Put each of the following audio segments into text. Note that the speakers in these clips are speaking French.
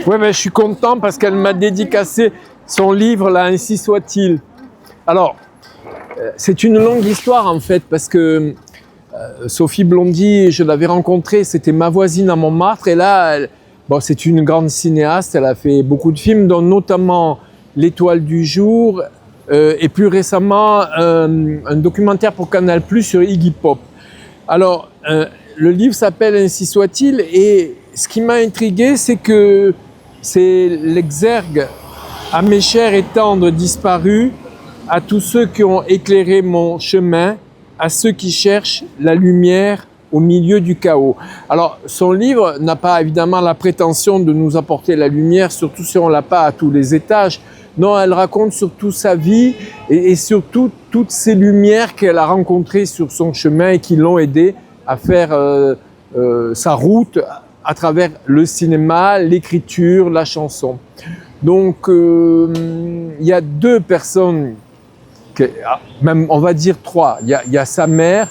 Ouais, mais je suis content parce qu'elle m'a dédicacé son livre, là, Ainsi soit-il. Alors, c'est une longue histoire en fait, parce que Sophie Blondy, je l'avais rencontrée, c'était ma voisine à Montmartre, et là, bon, c'est une grande cinéaste, elle a fait beaucoup de films, dont notamment L'Étoile du jour, et plus récemment, un documentaire pour Canal+ sur Iggy Pop. Alors, le livre s'appelle Ainsi soit-il, et ce qui m'a intrigué, c'est que c'est l'exergue à mes chers et tendres disparus, à tous ceux qui ont éclairé mon chemin, à ceux qui cherchent la lumière au milieu du chaos. Alors, son livre n'a pas évidemment la prétention de nous apporter la lumière, surtout si on ne l'a pas à tous les étages. Non, elle raconte surtout sa vie et surtout toutes ces lumières qu'elle a rencontrées sur son chemin et qui l'ont aidé à faire sa route à travers le cinéma, l'écriture, la chanson. Donc, il y a deux personnes, même on va dire trois. Il y a sa mère,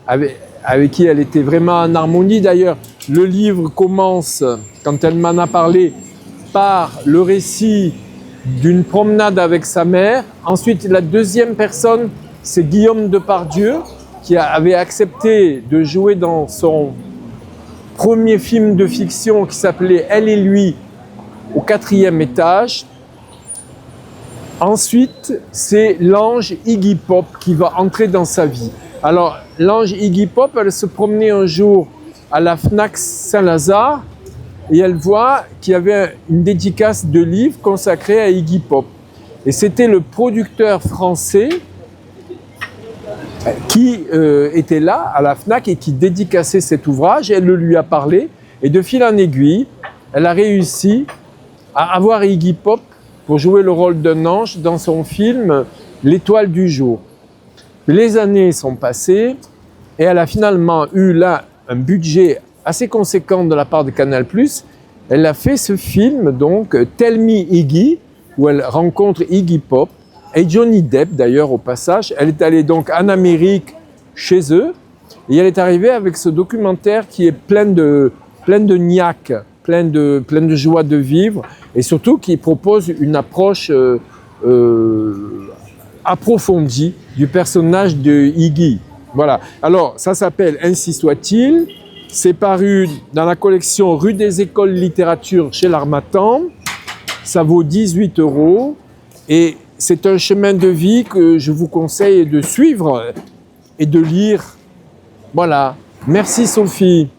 avec qui elle était vraiment en harmonie. D'ailleurs, le livre commence, quand elle m'en a parlé, par le récit d'une promenade avec sa mère. Ensuite, la deuxième personne, c'est Guillaume Depardieu, qui avait accepté de jouer dans son premier film de fiction qui s'appelait Elle et lui, au 4e étage. Ensuite, c'est l'ange Iggy Pop qui va entrer dans sa vie. Alors, l'ange Iggy Pop, elle se promenait un jour à la Fnac Saint-Lazare et elle voit qu'il y avait une dédicace de livre consacrée à Iggy Pop. Et c'était le producteur français qui était là à la Fnac et qui dédicaçait cet ouvrage. Elle le lui a parlé et de fil en aiguille, elle a réussi à avoir Iggy Pop pour jouer le rôle d'un ange dans son film L'Étoile du jour. Les années sont passées et elle a finalement eu là un budget assez conséquent de la part de Canal+. Elle a fait ce film, donc Tell Me Iggy, où elle rencontre Iggy Pop et Johnny Depp d'ailleurs au passage. Elle est allée donc en Amérique chez eux et elle est arrivée avec ce documentaire qui est plein de niaque, plein de joie de vivre et surtout qui propose une approche approfondie du personnage de Iggy. Voilà. Alors, ça s'appelle Ainsi soit-il. C'est paru dans la collection Rue des Écoles Littérature chez l'Harmattan. Ça vaut 18 € et c'est un chemin de vie que je vous conseille de suivre et de lire. Voilà. Merci Sophie.